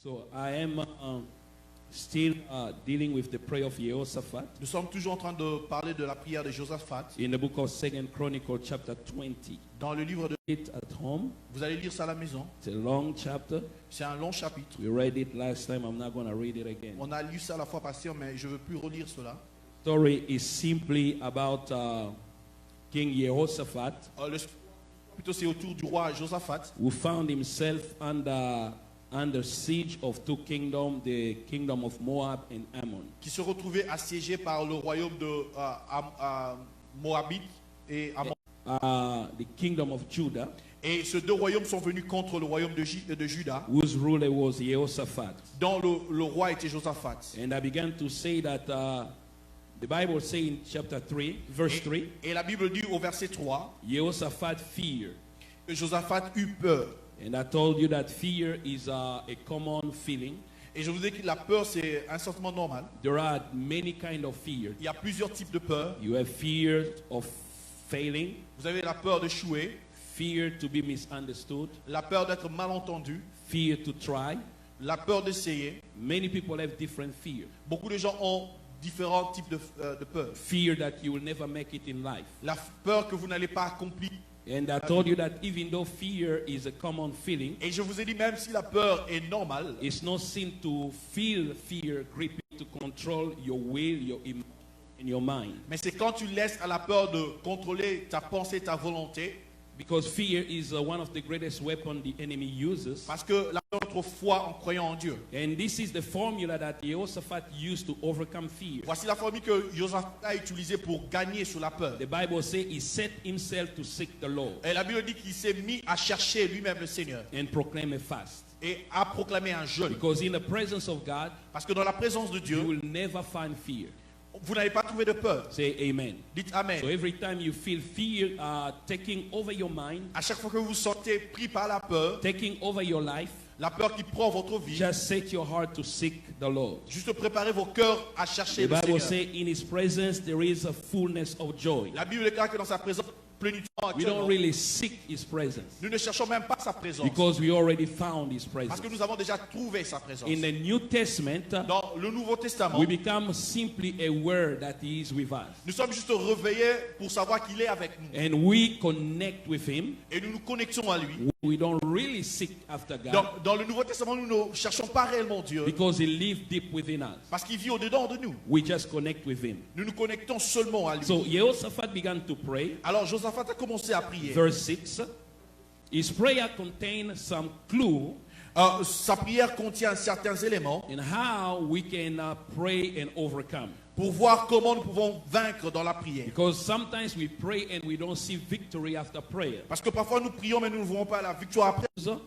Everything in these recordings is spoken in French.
So I am still dealing with the prayer of Jehoshaphat Nous sommes toujours en train de parler de la prière de Josaphat. in the book of 2 Chronicles chapter 20. Dans le livre de... It at home. Vous allez lire ça à la maison. It's a long chapter. C'est un long chapitre. We read it last time. I'm not going to read it again. On a lu ça la fois passée, mais je ne veux plus relire cela. The story is simply about King Jehoshaphat, Plutôt c'est autour du roi Josaphat who found himself under siege of two kingdoms, the kingdom of Moab and Ammon. qui se retrouvait assiégé par le royaume de Moabite et Ammon. The kingdom of Judah, Et ces deux royaumes sont venus contre le royaume de Juda, whose ruler was Jehoshaphat. dont le roi était Josaphat. And I began to say that the Bible says in chapter 3, verse 3, Et la Bible dit au verset 3 Jehoshaphat feared. que Josaphat eut peur. And I told you that fear is a common feeling. Et je vous ai dit que la peur, c'est un sentiment normal. There are many kinds of fear. Il y a plusieurs types de peur. You have fear of failing, Vous avez la peur d'échouer, fear to be misunderstood, la peur d'être mal entendu, fear to try. la peur d'essayer. Many people have different fear. Beaucoup de gens ont différents types de peur. Fear that you will never make it in life. La peur que vous n'allez pas accomplir. And I told you that even though fear is a common feeling, Et je vous ai dit, même si la peur est normale, it's no sin to feel fear creeping to control your will, your emotion, and your mind. mais c'est quand tu laisses à la peur de contrôler ta pensée, ta volonté, Because fear is one of the greatest weapons the enemy uses. parce que la peur est notre foi en croyant en Dieu. And this is the formula that Jehoshaphat used to overcome fear. Voici la formule que Josaphat a utilisée pour gagner sur la peur. The Bible says he set himself to seek the Lord Et la Bible dit qu'il s'est mis à chercher lui-même le Seigneur and proclaim a fast. et à proclamer un jeûne. Because in the presence of God, Parce que dans la présence de you Dieu, will never find fear. vous n'allez pas trouver de peur. Say amen. Dites Amen. So every time you feel fear taking over your mind, À chaque fois que vous vous sentez pris par la peur, taking over your life, la peur qui prend votre vie, just set your heart to seek the Lord. juste préparez vos cœurs à chercher The le Bible Seigneur. says in his presence there is a fullness of joy. La Bible déclare que dans sa présence, plénitude We actuellement. don't really seek his presence Nous ne cherchons même pas sa présence. because we already found his Parce presence. que nous avons déjà trouvé sa présence. In the New Testament, Dans le Nouveau Testament, we become simply aware that he is with us. nous sommes juste réveillés pour savoir qu'il est avec nous. And we connect with him. Et nous nous connectons à lui. We don't really seek after God Dans le Nouveau Testament, nous ne cherchons pas réellement Dieu. because he lives deep within us. Parce qu'il vit au-dedans de nous. We just connect with him. Nous nous connectons seulement à lui. So Jehoshaphat began to pray. Alors Josaphat a commencé à prier. Verse 6. His prayer contained some clue Sa prière contient certains éléments in how we can pray and overcome. pour voir comment nous pouvons vaincre dans la prière. Because sometimes we pray and we don't see victory after prayer. Parce que parfois nous prions mais nous ne voyons pas la victoire après. So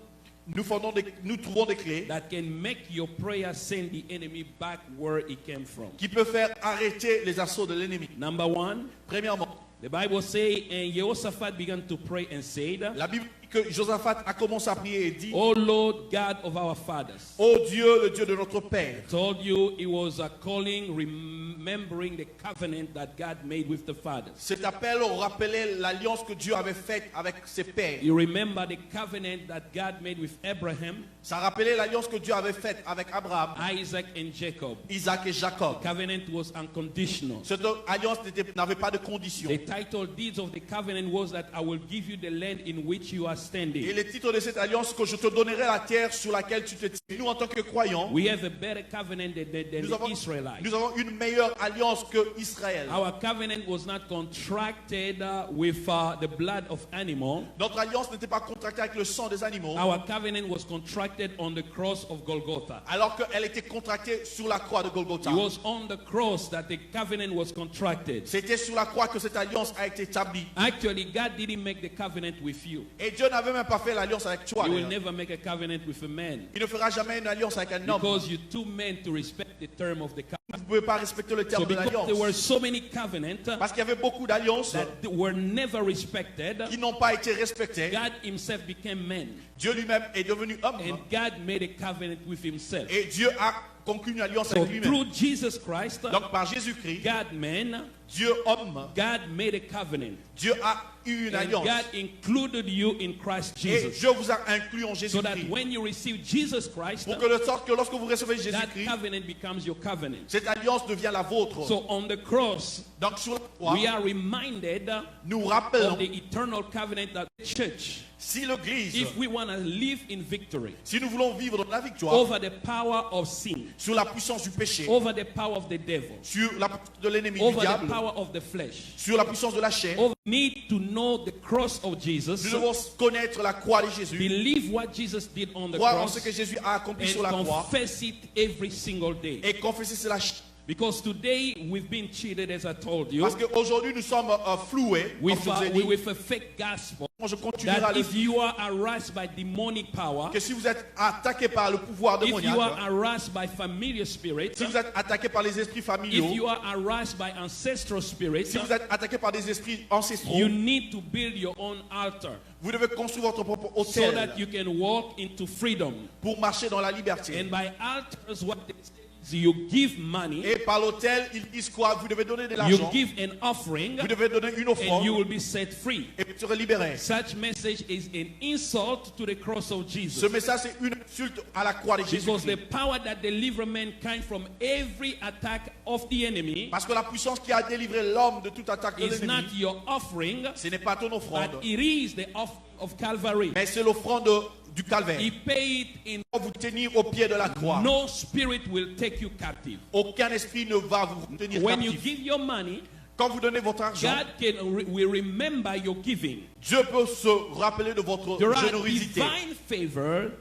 Nous trouvons des clés that can make your prayer send the enemy back where he came from. qui peuvent faire arrêter les assauts de l'ennemi. Number one, Premièrement, the Bible says, and Jehoshaphat began to pray and said, la Bible dit que Josaphat a commencé à prier et dit: O Lord God of our fathers. Ô Dieu, le Dieu de notre Père. Told you it was a calling, remembering the covenant that God made with the fathers. Cet appel rappelait l'alliance que Dieu avait faite avec ses pères. You remember the covenant that God made with Abraham, Ça rappelait l'alliance que Dieu avait faite avec Abraham, Isaac, and Jacob. Isaac et Jacob. Covenant was unconditional. Cette alliance n'avait pas de conditions. The title deeds of the covenant was that I will give you the land in which you are Et standing. le titre de cette alliance, que je te donnerai la terre sur laquelle tu te tiens. Nous, en tant que croyants, We have a better covenant than nous avons, the Israelites. nous avons une meilleure alliance que Israël. Our covenant was not contracted with the blood of animal. Notre alliance n'était pas contractée avec le sang des animaux, Our covenant was contracted on the cross of Golgotha. alors qu'elle était contractée sur la croix de Golgotha. It was on the cross that the covenant was contracted. C'était sur la croix que cette alliance a été établie. Actually, God didn't make the covenant with you. Et Dieu n'avait même pas fait l'alliance avec toi. He will d'ailleurs. never make a covenant with a man Il ne fera jamais une alliance avec un homme. because you two men to respect the term of the covenant. Vous ne pouvez pas respecter le So terme de because there were l'alliance. so many covenants Parce qu'il y avait beaucoup d'alliances that were never respected, qui n'ont pas été respectées. God himself became man. Dieu lui-même est devenu homme. And God made a covenant with himself. Et Dieu a conclu une alliance So avec lui-même. through Jesus Christ, Donc par Jésus-Christ, God man, Dieu homme, God made a covenant. Dieu a eu une And alliance. God included you in Christ Et Jesus. Dieu vous a inclus en So that Jésus-Christ. when you receive Jesus Christ, Pour que de sorte que lorsque vous recevez that Jésus-Christ, covenant becomes your covenant. cette alliance devient la vôtre. So on the cross, Donc sur la croix, we are reminded nous of rappelons, the eternal covenant that the church, si l'Église, if we want to live in victory si nous voulons vivre dans la victoire, over the power of sin, sur la puissance du péché, over the power of the devil, sur la puissance de l'ennemi du over the diable, power of the flesh, sur la puissance de la chair, over need to know the cross of Jesus, nous devons connaître la croix de Jésus, believe what Jesus did on the croire en cross, ce que Jésus a accompli sur la and croix confess it every single day. et confesser cela. Because today we've been cheated, as I told you, Parce qu'aujourd'hui nous sommes floués, comme with je vous ai dit. with a fake gospel. Je continuerai à That le if you are harassed by demonic power, que si vous êtes attaqué par le pouvoir if you are démoniaque, harassed by familiar spirits, si vous êtes attaqué par les esprits if familiaux, you are harassed by ancestral spirits, si vous êtes attaqué par des esprits ancestraux, you need to build your own altar vous devez construire votre propre so hôtel that you can walk into freedom. pour marcher dans la liberté. And by altars, what they say is you give money, Et par l'hôtel, ils disent quoi? Vous devez donner de you l'argent, give an offering, vous devez donner une and offrande you will be set free. et vous serez libéré. Such message is an insult to the cross of Ce Jesus. message, c'est une insulte à la croix de Because the Jésus. power that delivers mankind from every attack of the enemy Parce que la puissance qui a délivré l'homme de toute attaque de is not l'ennemi, your offering, ce n'est pas ton offrande, but it is the offering of Calvary. mais c'est l'offrande du calvaire. He paid in. Pour vous tenir au pied de la croix. No spirit will take you captive. Aucun esprit ne va vous tenir When you captif. give your money, Quand vous donnez votre argent, God will remember your giving. Dieu peut se rappeler de votre There are générosité. divine favor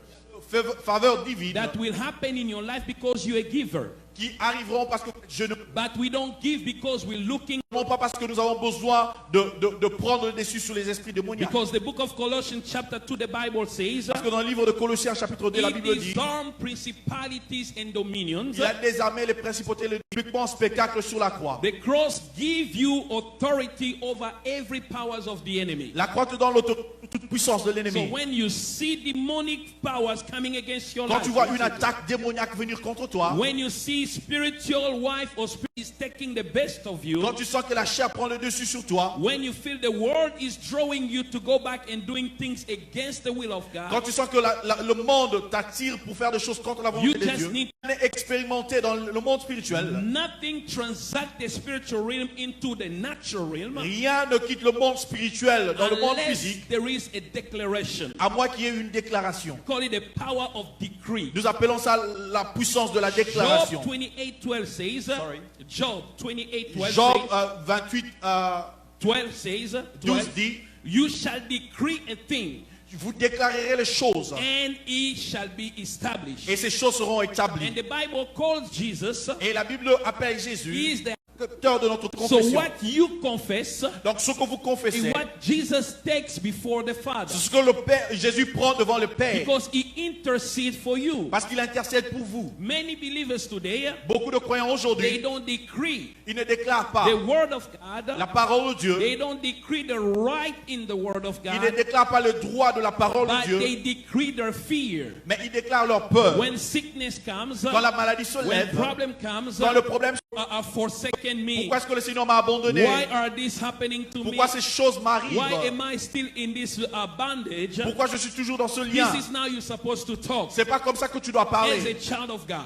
Faveur divine that will happen in your life because you're a giver. qui arriveront parce que je ne But we don't give because we're looking. non pas parce que nous avons besoin de prendre le dessus sur les esprits démoniaques. Because the book of Colossians chapter 2, the Bible says, Parce que dans le livre de Colossiens chapitre 2, la it Bible dit disarmed principalities and dominions. il a désarmé les principautés, le publiquement spectacle sur la croix. The cross gives you authority over every powers of the enemy. La croix te donne toute puissance de So l'ennemi. when you see demonic powers coming against your Quand life, tu vois une attaque démoniaque venir contre toi, when you see spiritual wife or spirit is taking the best of you, quand tu sens que la chair prend le dessus sur toi, when you feel the world is drawing you to go back and doing things against the will of quand God, tu sens que le monde t'attire pour faire des choses contre la you volonté de just Dieu, need expérimenter dans le monde spirituel. nothing transact the spiritual realm into the natural realm Rien ne quitte le monde spirituel dans le monde unless physique, there is a declaration. à moins qu'il y ait une déclaration. Call it the power of decree. Nous appelons ça la puissance de la déclaration. Job 28:12 says, Sorry. Job 28:12 Job says, 28, 12 says, 12 dit, you shall decree a thing, vous déclarerez les choses and it shall be established. et ces choses seront And établies. the Bible calls Jesus, Et la Bible appelle he Jésus is the. le cœur de notre So confession. what you confess Donc ce que vous is confessez, what Jesus takes before the Father, c'est ce que le Père, Jésus prend devant le Père, because he intercedes for you. parce qu'il intercède pour vous. Many believers today, Beaucoup de croyants they aujourd'hui, don't decree ils ne déclarent pas the word of la God. parole de Dieu, They don't decree the right in the word of ils ne God, déclarent pas le droit de la parole de but Dieu, they decree their fear. mais ils déclarent leur peur. When sickness comes, Quand la maladie se when lève, problem comes, quand le problème, forsaken me. pourquoi est-ce que le Seigneur m'a abandonné? Why are these happening to me? Pourquoi ces choses Why m'arrivent? am I still in this bondage? Pourquoi je suis toujours dans ce lien? This is now you're supposed to talk C'est pas comme ça que tu dois as a parler. child of God.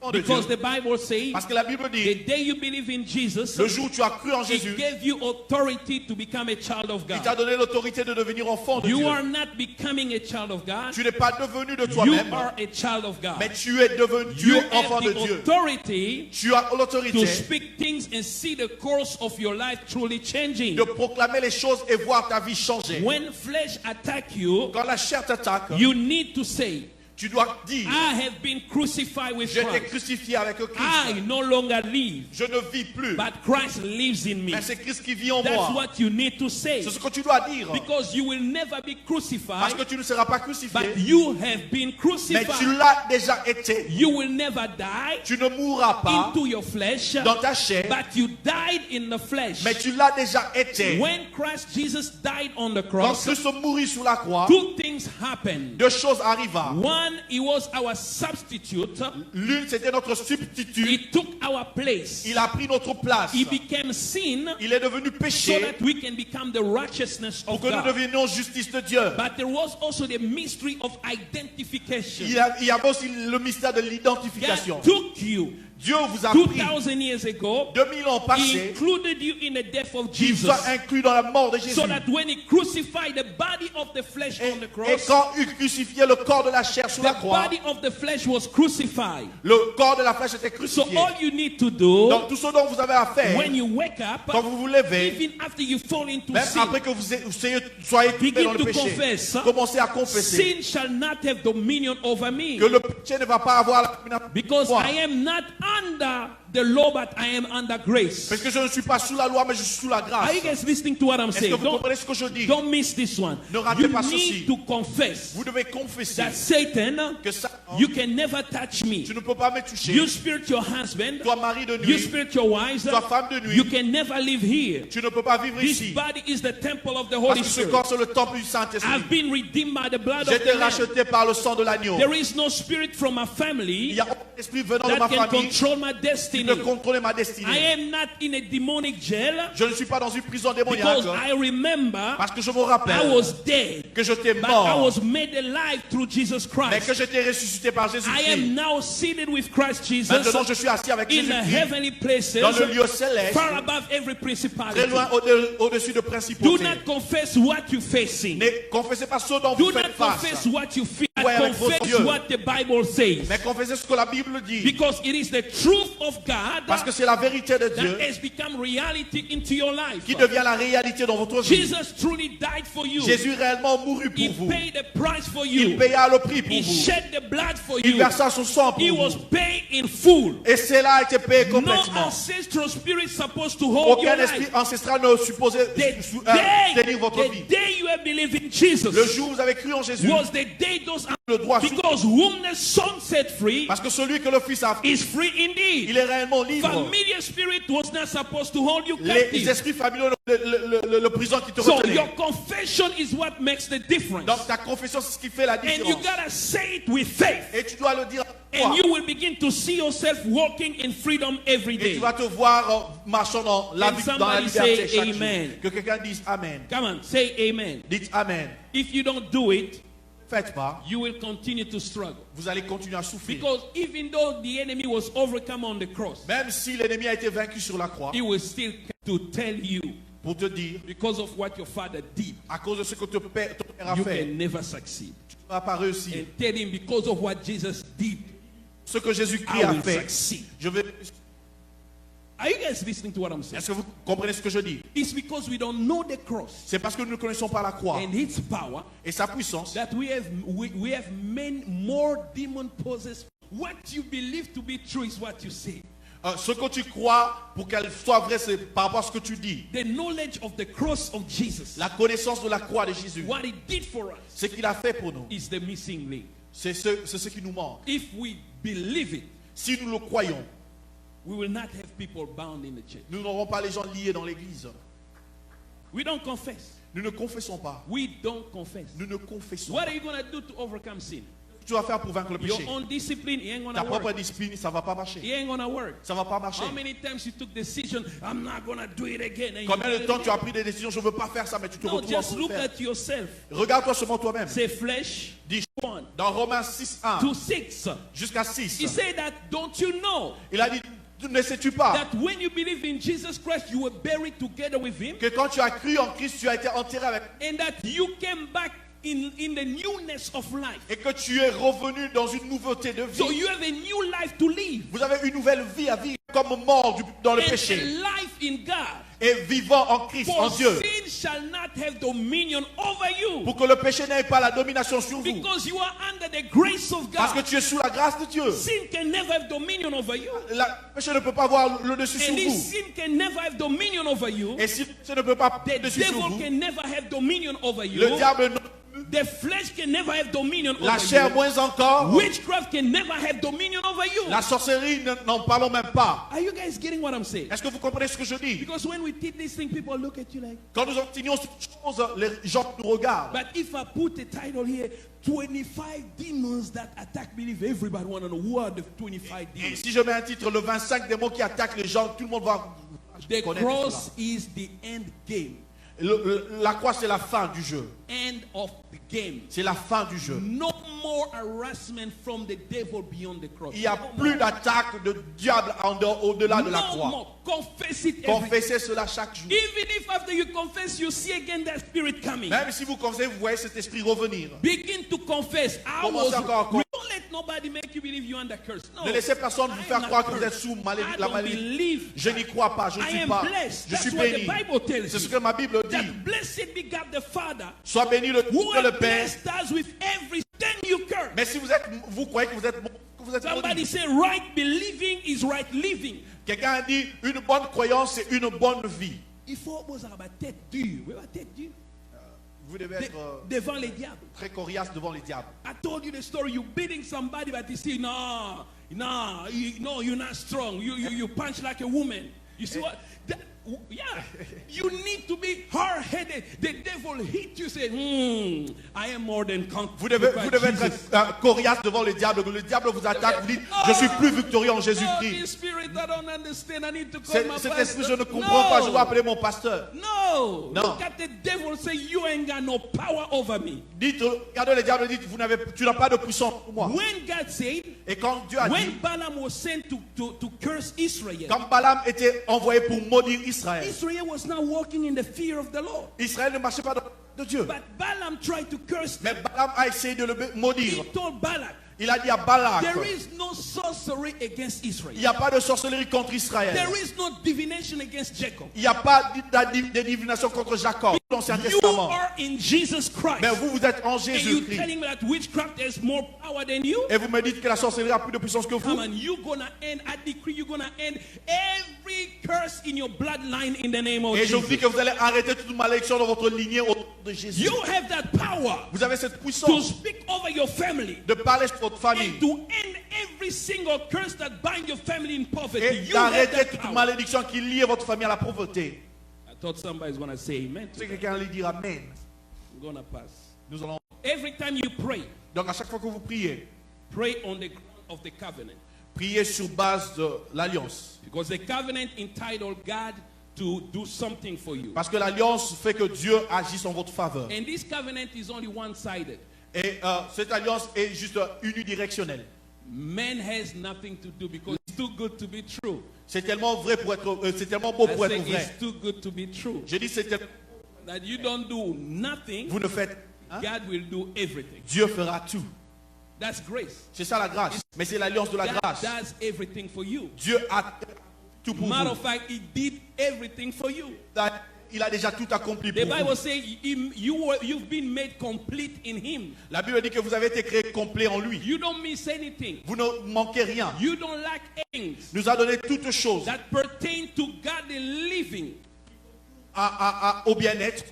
De Dieu. Because the Bible says Parce que la Bible the dit, day you believe in Jesus, le jour où tu as cru en He Jésus, gave you authority to become a child of il t'a God. donné l'autorité de devenir enfant de You Dieu. are not becoming a child of God. Tu n'es pas devenu de You toi-même, are a child of mais God. tu es devenu, tu You es enfant have de the Dieu. authority Tu as to l'autorité speak things and see the course of your life truly changing. de proclamer les choses et voir ta vie changer. When flesh attack you, Quand la chair t'attaque, you need to say, tu dois dire, I have been crucified with je t'ai Christ. crucifié avec I Christ. no longer live, Je ne vis plus, but Christ lives in me. mais c'est Christ qui vit en That's moi. what you need to say. C'est ce que tu dois dire. Because you will never be Parce crucified, que tu ne seras pas but crucifié, you have been mais crucified. tu l'as déjà été. You will never die Tu ne mourras pas into your flesh, dans ta chair, but you died in the flesh. mais tu l'as déjà été. When Christ Jesus died on the Quand cross, Christ mourut sur la croix, two things happened. deux choses arriva. One, One, he was our substitute. L'une, c'était notre substitut. He took our place. Il a pris notre place. He became sin Il est devenu so péché that we can become the righteousness pour of que nous God. devenions justice de Dieu. But there was also the mystery of identification. Il y a aussi le mystère de God l'identification. took you Dieu vous a pris 2,000 years ago. 2000 ans He passés. included you in the death of Il Jesus. vous a inclus dans la mort de Jésus. So that when he crucified the body of the flesh on the Et cross, quand il crucifiait le corps de la chair sur la the croix, body of the flesh was crucified. le corps de la flèche était So crucifié. all you need to do Donc tout ce dont vous avez à faire, when you wake up, quand vous vous levez, even after you fall into même sin, après que vous soyez tombé begin dans le to péché, confess. commencez à confesser Sin shall not have dominion over me, que le péché ne va pas avoir la domination because sur moi. I am not under the law, but I am under grace. Parce que je ne suis pas sous la loi, mais je suis sous la grâce. Are you guys listening to what I'm Est-ce que saying? vous comprenez ce que je dis? Don't miss this one. Ne ratez You pas ceci. need to confess Vous devez confesser that Satan, que ça, you can never touch me. tu ne peux pas me toucher. You spiritual husband, Toi, mari de you nuit, spiritual wives, toi, femme de nuit, you can never live here. tu ne peux pas vivre This ici. body is the temple of the Parce Holy que ce Spirit. corps, c'est le temple du Saint-Esprit. I've been redeemed by the blood J'ai of été the Lamb. racheté par le sang de l'agneau. There is no spirit from my Il family n'y a aucun esprit venant de that ma can famille control my qui destiny. peut contrôler ma I destinée. am not in a demonic jail Je ne suis pas dans une prison because démoniaque I remember parce que je me I rappelle was dead, que j'étais but I mort, was made alive through Jesus mais que Christ. j'étais ressuscité par I Jésus-Christ. am now seated with Christ Jesus Maintenant, je suis assis avec in the Jésus-Christ heavenly places, dans le lieu céleste, far above every très principality. loin au-dessus de Do principautés. not confess what you're facing. Ne confessez pas ce dont Do vous not faites confess face, what you feel. Ouais, avec vos Confess yeux. what the Bible says. mais confessez ce que la Bible dit. Because it is the truth of God Parce que c'est la vérité de Dieu that has become reality into your life. qui devient la réalité dans votre vie. Jesus truly died for you. Jésus réellement mourut He pour vous. paid the price for Il you. paya le prix pour He vous. shed the blood for Il you. versa son sang pour He was vous. paid in full. Et cela a été payé No complètement. ancestral spirit supposed to hold your Aucun esprit life. ancestral ne supposait tenir votre vie. The day you have believed in Jesus Le jour où vous avez cru en Jésus, was the day those le droit because whom the Son set free parce que celui que le Fils a is free indeed. il est réellement libre. Familiar spirit was not supposed to hold you Les captive. esprits familiaux, le prison qui te So retenait. your confession is what makes the difference. Donc ta confession, c'est ce qui fait la And you différence. gotta say it with faith. Et tu dois le dire à And toi. you will begin to see yourself walking in freedom every Et day. tu vas te voir marchant dans la, Can dans la somebody liberté say chaque amen? jour. Que quelqu'un dise Amen. Come on, say amen. Dites Amen. If you don't do it, Faites pas. you will continue to struggle. Vous allez continuer à souffrir. Because even though the enemy was overcome on the cross, Même si l'ennemi a été vaincu sur la croix, he will still come to tell you, pour te dire, because of what your father did, à cause de ce que ton père a you fait, can never succeed. tu ne vas pas réussir. And tell him, because of what Jesus did, Ce que Jésus-Christ I a will fait, succeed. je vais... Are you guys listening to what I'm saying? Est-ce que vous comprenez ce que je dis? It's because we don't know the cross C'est parce que nous ne connaissons pas la croix and its power et sa puissance that we have many more demon possessed. What you believe to be true is what you say. Ce que tu crois pour qu'elle soit vraie, c'est par rapport à ce que tu dis. The knowledge of the cross of Jesus, La connaissance de la croix de Jésus, what he did for us, ce qu'il a fait pour nous, is the missing link. c'est ce qui nous manque. If we believe it, Si nous le croyons, we will not have people bound in the church. nous n'aurons pas les gens liés dans l'église. We don't confess. Nous ne confessons pas. We don't confess. Nous ne confessons What pas. are you going to do to overcome sin? Tu vas faire pour vaincre le Your péché. own discipline, it ain't going Ta to propre work. discipline, ça ne va pas It marcher. ain't going to work. Ça ne va pas marcher. How many times you took decision, I'm not going to do it again. And you Combien de did it temps tu as again? pris des décisions, je ne veux pas faire ça, mais tu te No, retrouves en just train de look faire. at yourself. Regarde-toi seulement toi-même. Say flesh, Dis 1 dans Romains 6, 1 to 6. jusqu'à He 6, said that, don't you know il a dit, ne sais-tu pas that when you believe in Jesus Christ, you were buried together with him, que quand tu as cru en Christ, tu as été enterré avec and that you came back in the newness of life. et que tu es revenu dans une nouveauté de So vie. you have a new life to live. Vous avez une nouvelle vie à vivre comme mort dans le And a péché life in God. et vivant en Christ, en For Dieu, sin shall not have dominion over you. pour que le péché n'ait pas la domination sur vous. Because you are under the grace of Parce que God. tu es sous la grâce de Dieu. Sin can never have dominion over you. Le péché ne peut pas avoir le dessus sur And if vous. sin can never have dominion over you, Et si le péché ne peut pas the dessus sur devil vous, can never have dominion over le you. diable The flesh can never have dominion La over chair you. moins encore. Witchcraft can never have dominion over you. La sorcellerie, n'en parlons même pas. Are you guys getting what I'm saying? Est-ce que vous comprenez ce que je dis? Because when we teach this thing, people look at you like. Quand nous enseignons cette chose, les gens nous regardent. But if I put a title here, 25 demons that attack belief, everybody want to know who are the 25 Et demons. si je mets un titre, le 25 démons qui attaquent les gens, tout le monde va The connaître cross cela. is the end game. La croix, c'est la fin du jeu. End of the game. C'est la fin du jeu. No more harassment from the devil beyond the cross. Il n'y a No plus more. d'attaque de diable au-delà de la No croix. more. Confess it every Confessez cela chaque jour. Even if after you confess, you see again that spirit coming. Même si vous confessez, vous voyez cet esprit revenir. Begin to confess. I Commencez was. encore à confesser. Don't let nobody make you believe you're under curse. No. Ne laissez personne vous I faire am croire not que vous êtes cursed. sous I la don't malédiction. believe. Je n'y crois pas, je ne I suis am pas. blessed. Je That's suis what the béni. Bible tells C'est ce you. que ma Bible dit. That blessed be God the Father, Sois béni le who Dieu le has Père. blessed us with every then you curse. Mais si vous croyez que vous êtes Somebody maudit. say right believing is right living. Quelqu'un a dit une bonne croyance, c'est une bonne vie. Il faut poser la tête dure. Oui, la tête dure. Vous devez être Devant les diables. très coriace devant les diables. I told you the story. You beating somebody, but you see, no, you're not strong. You punch like a woman. You see what? Yeah, you need to be hard-headed. The devil hit you, say, I am more than conqueror. Vous devez être coriace devant le diable. Le diable vous attaque, vous dites, je suis plus victorieux en Oh, Jésus-Christ. this spirit, I don't understand. I need to call my Cet esprit, je pastor. ne comprends pas, je dois appeler mon pasteur. No. No. Look at the devil, say, you ain't got no power over me. Dites, regardez le diable, dites, tu n'as pas de puissance pour moi. When God said, Et quand Dieu a when dit, Balaam was sent to curse Israel, quand Balaam était envoyé pour maudire Israël, Israel was not walking in the fear of the Lord. Israël ne marchait pas de Dieu. But Balaam tried to curse Mais them. Balaam a essayé de le maudire. He told Balak, Il a dit à Balak, there is no sorcery against il Israel. n'y a pas de sorcellerie contre Israël. There is no divination against Jacob. Il n'y a pas de divination contre Jacob dans l'Ancien You Testament. are in Jesus Christ. Mais vous êtes en And you Jésus-Christ. telling me that witchcraft has more power than you? Et vous me dites que la sorcellerie a plus de puissance que Come vous. on, you're gonna end, I decree you're gonna end every curse in your bloodline in the name of Et je vous dis Jesus. que vous allez arrêter toute malédiction dans votre lignée au nom de Jésus. You have that power Vous avez cette to puissance speak over your family de parler sur votre famille and to end every single curse that binds your family in poverty. et You have d'arrêter that toute power. malédiction qui lie votre famille à la pauvreté. I thought somebody's gonna say amen. C'est que quelqu'un allait dire Amen. I'm gonna pass. Nous allons. Every time you pray, Donc à chaque fois que vous priez, pray on the ground of the covenant. priez sur base de l'alliance. Because the covenant entitled God to do something for you. Parce que l'alliance fait que Dieu agisse en votre faveur. And this covenant is only one-sided. Et cette alliance est juste unidirectionnelle. Man has nothing to do because it's too good to be true. C'est tellement vrai pour être, c'est tellement beau I pour say être vrai. it's too good to be true. Je dis c'est That you don't do nothing, vous ne faites, hein? God will do everything. Dieu fera tout. That's grace. C'est ça la grâce. Mais c'est l'alliance de la God grâce. does everything for you. Dieu a tout pour Matter vous. of fact, He did everything for you. Il a déjà tout accompli The pour Bible vous. says you've been made complete in Him. La Bible dit que vous avez été créé complet en lui. You don't miss anything. Vous ne manquez rien. You don't lack things Il nous a donné toutes choses that pertain to godly living. au bien-être.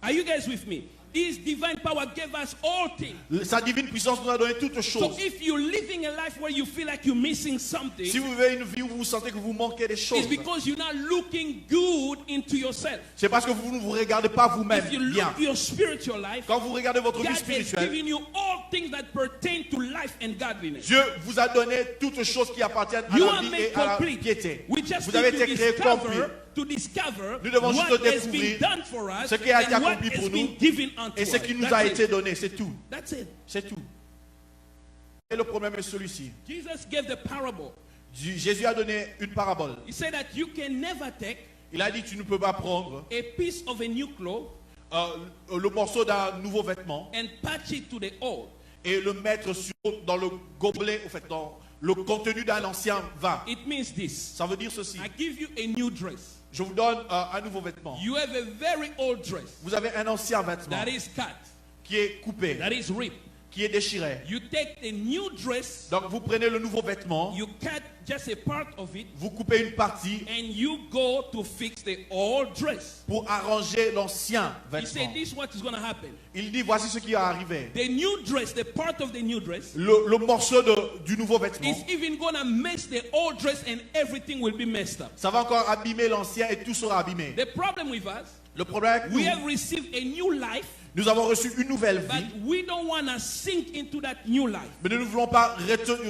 Are you guys with me? His divine power gave us all things. Sa divine puissance nous a donné toutes So choses. if you're living a life where you feel like you're missing something, Si vous vivez une vie où vous sentez que vous manquez des choses, it's because you're not looking good into yourself. c'est parce que vous ne vous regardez pas vous-même If you bien. look your spiritual life, Quand vous regardez votre God vie has spirituelle, given you all things that pertain to life and godliness. Dieu vous a donné toutes choses qui appartiennent à You la are vie made et à la complete. piété. We just Vous avez need été créé complet. to discover Nous devons what juste has been découvrir done for us ce qui a été and what accompli has pour been nous given unto et ce us. qui nous a That's été it. donné. C'est tout. That's it. C'est tout. Et le problème est celui-ci. Jesus gave the parable. Jésus a donné une parabole. He said that you can never take Il a dit, tu ne peux pas prendre a piece of a new cloth le morceau d'un nouveau vêtement and patch it to the old. et le mettre dans le gobelet, en fait, dans le contenu d'un ancien vin. It means this. Ça veut dire ceci. I give you a new dress. Je vous donne un nouveau vêtement. You have a very old dress Vous avez un ancien vêtement that is cut, qui est coupé, that is ripped. qui est déchiré. You take a new dress, Donc vous prenez le nouveau vêtement, you cut just a part of it, vous coupez une partie and you go to fix the old dress. pour arranger l'ancien He said, vêtement. this is what is going to happen. Il dit voici ce qui est arrivé. The new dress, the part of the new dress, Le morceau du nouveau vêtement, is even going to mess the old dress and everything will be messed up. ça va encore abîmer l'ancien et tout sera abîmé. The problem with us, Le problème avec we nous, have received a new life, nous avons reçu une nouvelle but vie, we don't want to sink into that new life. mais nous ne voulons pas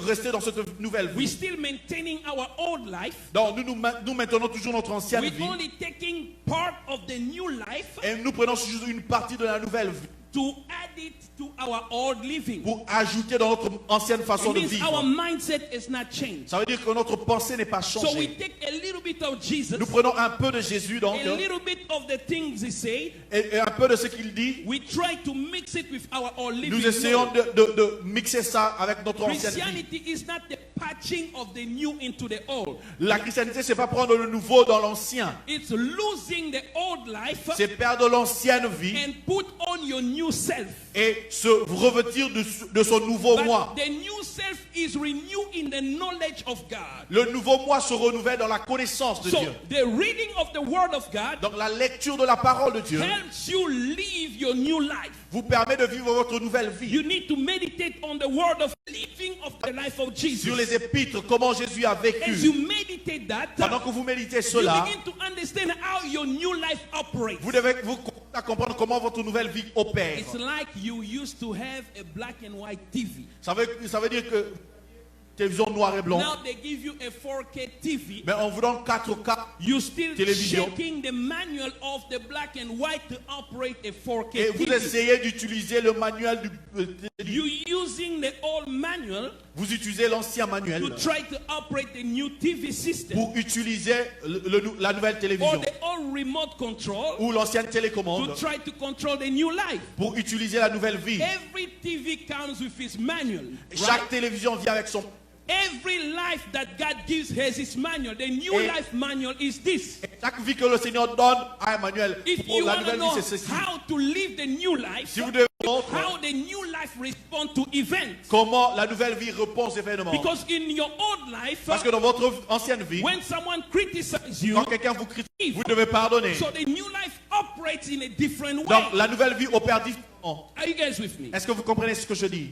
rester dans cette nouvelle We're vie. still maintaining our old life. Donc nous maintenons toujours notre ancienne We're vie only taking part of the new life et nous prenons juste une partie de la nouvelle vie to add it to our old living. pour ajouter dans notre ancienne façon It de means our vivre. mindset is not changed. Ça veut dire que notre pensée n'est pas So we changée. take a little bit of Jesus, Nous prenons un peu de Jésus donc a little bit of the things he said. et un peu de ce qu'il dit. We try to mix it with our old living. Nous essayons No. de mixer ça avec notre ancienne vie. Christianity is not the patching of the new into the old. La christianité, c'est pas prendre le nouveau dans l'ancien. It's losing the old life C'est perdre l'ancienne vie and put on your new self. et se revêtir de son nouveau moi. But the new self is renewed in the knowledge of God. Le nouveau moi se renouvelle dans la connaissance de So Dieu. the reading of the word of God Donc la lecture de la parole de Dieu helps you live your new life. vous permet de vivre votre nouvelle vie. You need to meditate on the word of living of the life of Jesus. Sur les épîtres, comment Jésus a As vécu. you meditate that, Pendant que vous méditez you cela, begin to understand how your new life operates. vous devez vous comprendre comment votre nouvelle vie opère. It's like you used to have a black and white TV. Ça veut dire que télévision noir et blanc, Now they give you a 4K TV. mais on vous donne 4K. You still Télévision. checking the manual of the black and white to operate a 4K Et vous TV. essayez d'utiliser le manuel You using the old manual vous utilisez l'ancien to manuel try to operate the new TV system pour utiliser la nouvelle or télévision the old remote control ou l'ancienne to télécommande try to control the new life. pour utiliser la nouvelle vie. Every TV comes with its manual. Chaque Right? télévision vient avec son... Every life that God gives has its manual. The new Et- life manual is this. Chaque vie que le Seigneur donne a un manuel. If Pour you la want to nouvelle vie, know c'est ceci. how to live the new life, Si vous devez montrer how the new life respond to events. comment la nouvelle vie répond aux événements. Because in your old life, Parce que dans votre ancienne vie, when someone criticizes you, quand quelqu'un vous critique, vous devez pardonner. so the new life operates in a different way. Donc la nouvelle vie opère différemment. Are you guys with me? Est-ce que vous comprenez ce que je dis?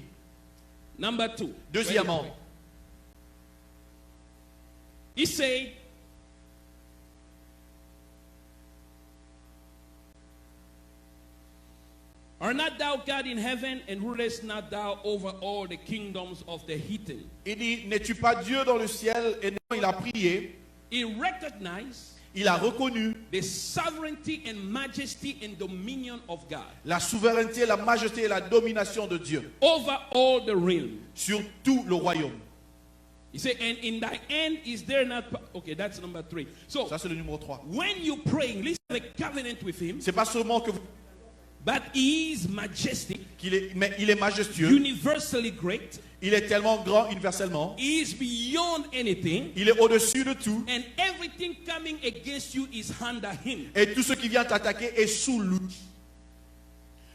Number two. Deuxièmement, He said, "Are not thou God in heaven, and rulest not thou over all the kingdoms of the heathen?" il dit, n'es-tu pas Dieu dans le ciel? Et non, il a prié, He recognized il a reconnu the sovereignty and majesty and dominion of God la souveraineté, la majesté et la domination de Dieu over all the realm. sur tout le royaume. He said, "And in thy hand is there not..." Okay, that's number 3. So, Ça, c'est le numéro 3. when you pray, listen to the covenant with him, C'est pas seulement que but he is majestic, mais il est majestueux, universally great. il est tellement grand universellement, He is beyond anything, il est au-dessus de tout, and everything coming against you is under him. et tout ce qui vient t'attaquer est sous lui.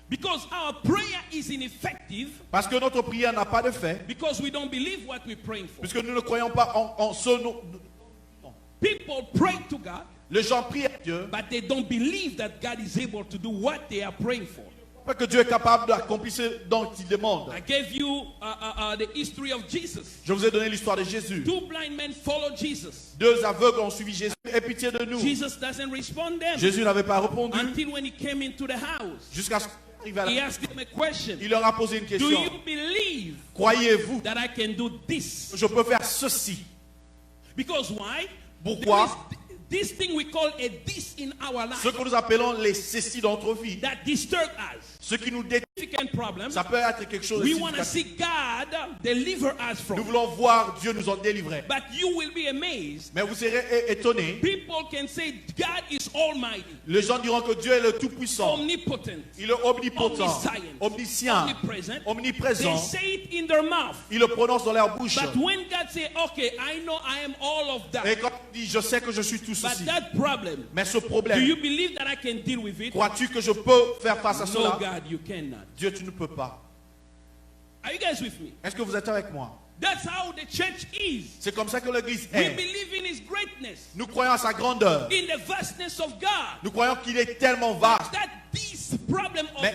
Because our prayer is ineffective Parce que notre prière n'a pas de fait, because we don't believe what we're praying for. puisque nous ne croyons pas en ce... People pray to God, Les gens prient à Dieu, but they don't believe that God is able to do what they are praying for. pas que Dieu est capable d'accomplir ce dont il demande. I gave you the history of Jesus. Je vous ai donné l'histoire de Jésus. 2 blind men followed Jesus. 2 aveugles ont suivi Jésus. Aie pitié de nous. Jesus doesn't respond them Jésus n'avait pas répondu until when he came into the house. jusqu'à ce qu'il arrive à He la... asked them a question. Il leur a posé une Do question. you believe Croyez-vous that I can do this? que je peux faire ceci? Because why? Pourquoi? There is this thing we call a this in our life Ce que nous appelons les ceci dans notre vie, that disturb us. ce qui nous détruit, Significant problem. ça peut être quelque chose de We want to significatif. see God deliver us Nous from. voulons voir Dieu nous en délivrer. But you will be amazed. Mais vous serez étonnés. People can say God is almighty, Les gens diront que Dieu est le Tout-Puissant. omnipotent, Il est omnipotent, omniscient, omniscient, omnipresent. They omniprésent. say it in their mouth. Ils le prononcent dans leur bouche. But when God say, "Okay, I know I am all of Et that," quand il dit, je sais que je suis tout but ceci. that problem, Mais ce do problème, you believe that I can deal with it? crois-tu que je peux faire face à No, cela? God, you cannot. Dieu, tu ne peux pas. Are you guys with me? Est-ce que vous êtes avec moi? That's how the church is. C'est comme ça que l'église We est. believe in his greatness, Nous croyons à sa grandeur. in the vastness of God. Nous croyons qu'il est tellement vaste. That this problem of Mais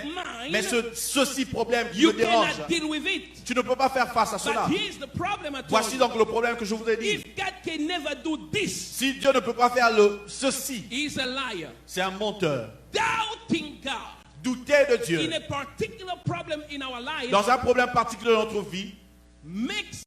mine, ceci problème qui you me dérange, cannot deal with it. tu ne peux pas faire face à cela. But here's the problem at Voici donc le problème que je vous ai dit. If God can never do this, Si Dieu ne peut pas faire ceci, he's a liar. c'est un menteur. Doubting God Douter de in Dieu a particular problem in our life dans un problème particulier de notre vie, makes,